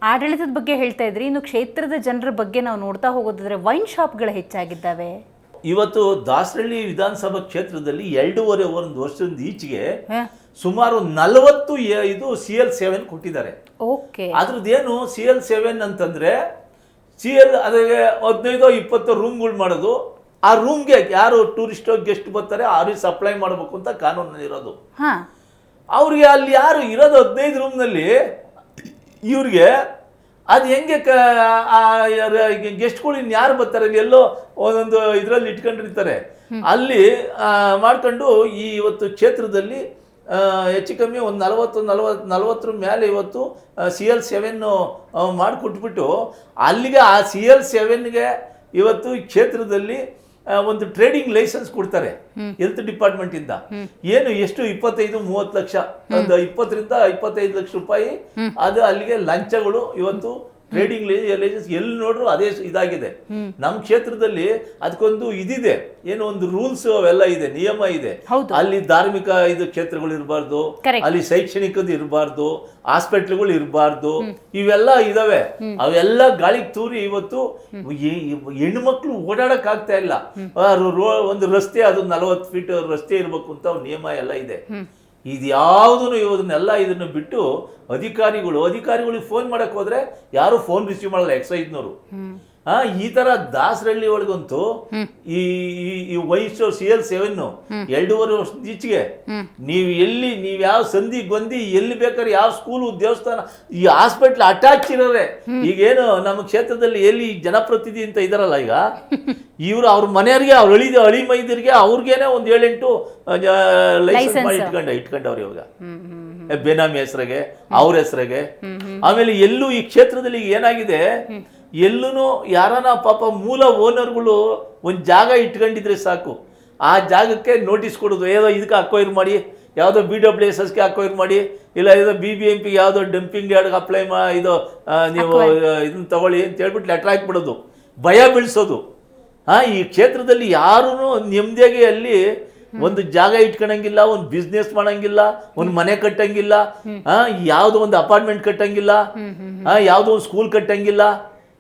ಆಡಳಿತದ ಬಗ್ಗೆ ಹೇಳ್ತಾ ಇದ್ರಿ. ಇನ್ನು ಕ್ಷೇತ್ರದ ಜನರ ಬಗ್ಗೆ ನಾವು ನೋಡ್ತಾ ಹೋಗೋದಾದ್ರೆ ವೈನ್ ಶಾಪ್ಗಳು ಹೆಚ್ಚಾಗಿದ್ದಾವೆ. ಇವತ್ತು ದಾಸರಳ್ಳಿ ವಿಧಾನಸಭಾ ಕ್ಷೇತ್ರದಲ್ಲಿ 2.5 ವರ್ಷದಿಂದ ಈಚೆಗೆ ಸುಮಾರು 40 ಇದು CL7 ಕೊಟ್ಟಿದ್ದಾರೆ. ಓಕೆ, ಅದ್ರದ್ದೇನು CL7 ಅಂತಂದ್ರೆ CL ಅದಕ್ಕೆ 15-20 ರೂಮ್ಗಳು ಮಾಡೋದು. ಆ ರೂಮ್ಗೆ ಯಾರು ಟೂರಿಸ್ಟ್ ಗೆಸ್ಟ್ ಬರ್ತಾರೆ ಅವ್ರಿಗೆ ಸಪ್ಲೈ ಮಾಡಬೇಕು ಅಂತ ಕಾನೂನಲ್ಲಿರೋದು. ಅವ್ರಿಗೆ ಅಲ್ಲಿ ಯಾರು ಇರೋದು 15 ರೂಮ್ನಲ್ಲಿ ಇವ್ರಿಗೆ ಅದು ಹೆಂಗೆ ಗೆಸ್ಟ್ಗಳು ಇನ್ನು ಯಾರು ಬರ್ತಾರೆ, ಎಲ್ಲೋ ಒಂದೊಂದು ಇದರಲ್ಲಿ ಇಟ್ಕೊಂಡಿರ್ತಾರೆ. ಅಲ್ಲಿ ಮಾಡ್ಕೊಂಡು ಇವತ್ತು ಕ್ಷೇತ್ರದಲ್ಲಿ ಹೆಚ್ಚು ಕಮ್ಮಿ ಒಂದು 40 ಮೇಲೆ ಇವತ್ತು CL7 ಮಾಡಿಕೊಟ್ಬಿಟ್ಟು ಅಲ್ಲಿಗೆ ಆ CL7ಗೆ ಇವತ್ತು ಕ್ಷೇತ್ರದಲ್ಲಿ ಒಂದು ಟ್ರೇಡಿಂಗ್ ಲೈಸೆನ್ಸ್ ಕೊಡ್ತಾರೆ ಹೆಲ್ತ್ ಡಿಪಾರ್ಟ್ಮೆಂಟ್ ಇಂದ. ಏನು ಎಷ್ಟು 25-30 ಲಕ್ಷ, ಒಂದು 20-25 ಲಕ್ಷ ರೂಪಾಯಿ ಅದು ಅಲ್ಲಿಗೆ ಲಂಚಗಳು. ಇವತ್ತು ಟ್ರೇಡಿಂಗ್ ಲೈಸೆನ್ಸ್ ಎಲ್ಲಿ ನೋಡ್ರು ಅದೇ ಇದಾಗಿದೆ. ನಮ್ಮ ಕ್ಷೇತ್ರದಲ್ಲಿ ಅದಕ್ಕೊಂದು ಇದಿದೆ, ಏನೋ ಒಂದು ರೂಲ್ಸ್ ಅವೆಲ್ಲ ಇದೆ, ನಿಯಮ ಇದೆ. ಅಲ್ಲಿ ಧಾರ್ಮಿಕ ಕ್ಷೇತ್ರಗಳು ಇರಬಾರ್ದು, ಅಲ್ಲಿ ಶೈಕ್ಷಣಿಕದ ಇರಬಾರ್ದು, ಹಾಸ್ಪಿಟ್ಲ್ಗಳು ಇರಬಾರ್ದು, ಇವೆಲ್ಲ ಇದಾವೆ. ಅವೆಲ್ಲ ಗಾಳಿಗೆ ತೂರಿ ಇವತ್ತು ಹೆಣ್ಣು ಮಕ್ಕಳು ಓಡಾಡಕ್ ಆಗ್ತಾ ಇಲ್ಲ. ಒಂದು ರಸ್ತೆ ಅದು 40 ಫೀಟ್ ರಸ್ತೆ ಇರ್ಬೇಕು ಅಂತ ನಿಯಮ ಎಲ್ಲ ಇದೆ. ಇದ್ಯಾವುದೂ ಇವನ್ನೆಲ್ಲ ಇದನ್ನು ಬಿಟ್ಟು ಅಧಿಕಾರಿಗಳಿಗೆ ಫೋನ್ ಮಾಡಕ್ ಹೋದ್ರೆ ಯಾರು ಫೋನ್ ರಿಸೀವ್ ಮಾಡಲ್ಲ. ಎಕ್ಸೈಜ್ನವರು ಈ ತರ ದಾಸರಳ್ಳಿ ಒಳಗಂತೂ ಈ ವಯಸ್ಸು CL7 2.5 ವರ್ಷದ ಈಚೆಗೆ ನೀವ್ ಯಾವ ಸಂಧಿ ಗೊಂದಿ ಎಲ್ಲಿ ಬೇಕಾದ್ರೆ ಯಾವ ಸ್ಕೂಲು ದೇವಸ್ಥಾನ ಈ ಹಾಸ್ಪಿಟ್ಲ್ ಅಟ್ಯಾಚ್ ಇರೋರೆ. ಈಗೇನು ನಮ್ಮ ಕ್ಷೇತ್ರದಲ್ಲಿ ಎಲ್ಲಿ ಜನಪ್ರತಿನಿಧಿ ಅಂತ ಇದಾರಲ್ಲ, ಈಗ ಇವ್ರು ಅವ್ರ ಮನೆಯವ್ರಿಗೆ ಅವ್ರ ಅಳಿ ಮೈದರಿಗೆ ಅವ್ರಿಗೇನೆ ಒಂದು 7-8 ಲೈಸೆನ್ಸ್ ಮಾಡಿ ಇಟ್ಕೊಂಡವ್ರು ಇವಾಗ ಬೇನಾಮಿ ಹೆಸರಿಗೆ, ಅವ್ರ ಹೆಸರಿಗೆ. ಆಮೇಲೆ ಎಲ್ಲೂ ಈ ಕ್ಷೇತ್ರದಲ್ಲಿ ಏನಾಗಿದೆ, ಎಲ್ಲೂ ಯಾರನ ಪಾಪ ಮೂಲ ಓನರ್ಗಳು ಒಂದು ಜಾಗ ಇಟ್ಕೊಂಡಿದ್ರೆ ಸಾಕು, ಆ ಜಾಗಕ್ಕೆ ನೋಟಿಸ್ ಕೊಡೋದು. ಏನೋ ಇದಕ್ಕೆ ಅಕ್ವೈರ್ ಮಾಡಿ, ಯಾವುದೋ BWSSಗೆ ಅಕ್ವೈರ್ ಮಾಡಿ, ಇಲ್ಲ ಯಾವುದೋ BBMP ಯಾವುದೋ ಡಂಪಿಂಗ್ ಯಾರ್ಡ್ಗೆ ಅಪ್ಲೈ ಇದು ನೀವು ಇದನ್ನ ತಗೊಳ್ಳಿ ಅಂತ ಹೇಳ್ಬಿಟ್ಟು ಲೆಟ್ರ್ ಹಾಕ್ಬಿಡೋದು, ಭಯ ಬೀಳಿಸೋದು. ಈ ಕ್ಷೇತ್ರದಲ್ಲಿ ಯಾರೂ ನೆಮ್ಮದಿಯಾಗಿ ಅಲ್ಲಿ ಒಂದು ಜಾಗ ಇಟ್ಕೊಳಂಗಿಲ್ಲ, ಒಂದು ಬಿಸ್ನೆಸ್ ಮಾಡಂಗಿಲ್ಲ, ಒಂದು ಮನೆ ಕಟ್ಟಂಗಿಲ್ಲ, ಯಾವುದೋ ಒಂದು ಅಪಾರ್ಟ್ಮೆಂಟ್ ಕಟ್ಟಂಗಿಲ್ಲ, ಯಾವುದೋ ಒಂದು ಸ್ಕೂಲ್ ಕಟ್ಟಂಗಿಲ್ಲ.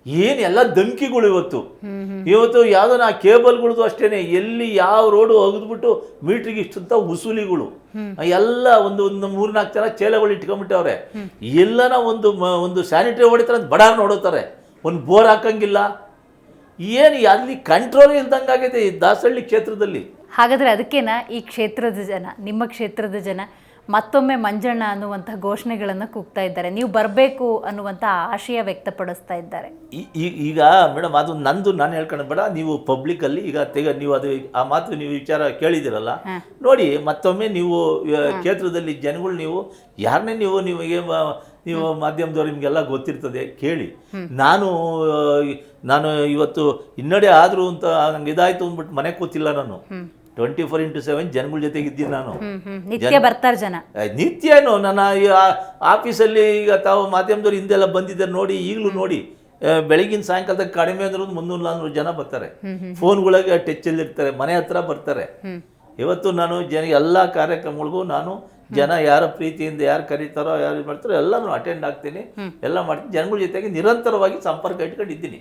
ಏನೆಲ್ಲ ಧಮ್ಕಿಗಳು ಇವತ್ತು ಯಾವುದೋ ಆ ಕೇಬಲ್ಗಳದು ಅಷ್ಟೇನೆ, ಎಲ್ಲಿ ಯಾವ ರೋಡು ಒಗೆದ್ಬಿಟ್ಟು ಮೀಟ್ರಿಗೆ ಇಷ್ಟಂತ ಉಸೂಲಿಗಳು ಎಲ್ಲ ಒಂದು 3-4 ಜನ ಚೇಲೆಗಳು ಇಟ್ಕೊಂಡ್ಬಿಟ್ಟವ್ರೆ. ಎಲ್ಲನ ಒಂದು ಸ್ಯಾನಿಟರಿ ಹೊಡಿತಾರೆ ಅಂತ ಬಡಾರ್ ನೋಡುತ್ತಾರೆ, ಒಂದು ಬೋರ್ ಹಾಕಂಗಿಲ್ಲ. ಏನು ಅಲ್ಲಿ ಕಂಟ್ರೋಲ್ ಇಲ್ದಂಗಾಗಿದೆ ಈ ದಾಸಹಳ್ಳಿ ಕ್ಷೇತ್ರದಲ್ಲಿ. ಹಾಗಾದ್ರೆ ಅದಕ್ಕೇನ ಈ ಕ್ಷೇತ್ರದ ಜನ, ನಿಮ್ಮ ಕ್ಷೇತ್ರದ ಜನ ಮತ್ತೊಮ್ಮೆ ಮಂಜಣ್ಣ ಅನ್ನುವಂಥ ಘೋಷಣೆಗಳನ್ನು ಕೂಗ್ತಾ ಇದ್ದಾರೆ, ನೀವು ಬರಬೇಕು ಅನ್ನುವಂಥ ಆಶಯ ವ್ಯಕ್ತಪಡಿಸ್ತಾ ಇದ್ದಾರೆ. ಈಗ ಮೇಡಮ್ ಅದು ನಾನು ಹೇಳ್ಕೊಂಡು ಬೇಡ, ನೀವು ಪಬ್ಲಿಕಲ್ಲಿ ಈಗ ನೀವು ಅದು ಆ ಮಾತು ನೀವು ವಿಚಾರ ಕೇಳಿದಿರಲ್ಲ ನೋಡಿ, ಮತ್ತೊಮ್ಮೆ ನೀವು ಕ್ಷೇತ್ರದಲ್ಲಿ ಜನಗಳು ನೀವು ಯಾರನ್ನೇ ನೀವು ಮಾಧ್ಯಮದವ್ರು ನಿಮಗೆಲ್ಲ ಗೊತ್ತಿರ್ತದೆ ಕೇಳಿ. ನಾನು ಇವತ್ತು ಹಿನ್ನಡೆ ಆದರೂ ಅಂತ ನಂಗೆ ಇದಾಯ್ತು ಅಂದ್ಬಿಟ್ಟು ಮನೆ ಕೂತಿಲ್ಲ. ನಾನು 24x7 ಜನಗಳ ಜೊತೆಗೆ ಇದ್ದೀನಿ. ನಾನು ನಿತ್ಯ ಬರ್ತಾರೆ ಜನ, ನಿತ್ಯನೂ ನನ್ನ ಆಫೀಸಲ್ಲಿ ಈಗ ತಾವು ಮಾಧ್ಯಮದವ್ರು ಹಿಂದೆಲ್ಲ ಬಂದಿದ್ದಾರೆ ನೋಡಿ, ಈಗಲೂ ನೋಡಿ ಬೆಳಗಿನ ಸಾಯಂಕಾಲದಾಗ ಕಡಿಮೆ ಅಂದ್ರೂ 300-400 ಜನ ಬರ್ತಾರೆ. ಫೋನ್ಗಳಿಗೆ ಟಚ್ಚಲ್ಲಿ ಇರ್ತಾರೆ, ಮನೆ ಹತ್ರ ಬರ್ತಾರೆ. ಇವತ್ತು ನಾನು ಎಲ್ಲ ಕಾರ್ಯಕ್ರಮಗಳಿಗೂ ನಾನು ಜನ ಯಾರ ಪ್ರೀತಿಯಿಂದ ಯಾರು ಕರೀತಾರೋ ಯಾರು ಮಾಡ್ತಾರೋ ಎಲ್ಲನೂ ಅಟೆಂಡ್ ಆಗ್ತೀನಿ, ಎಲ್ಲ ಮಾಡ್ತೀನಿ. ಜನಗಳ ಜೊತೆಗೆ ನಿರಂತರವಾಗಿ ಸಂಪರ್ಕ ಇಟ್ಕೊಂಡಿದ್ದೀನಿ.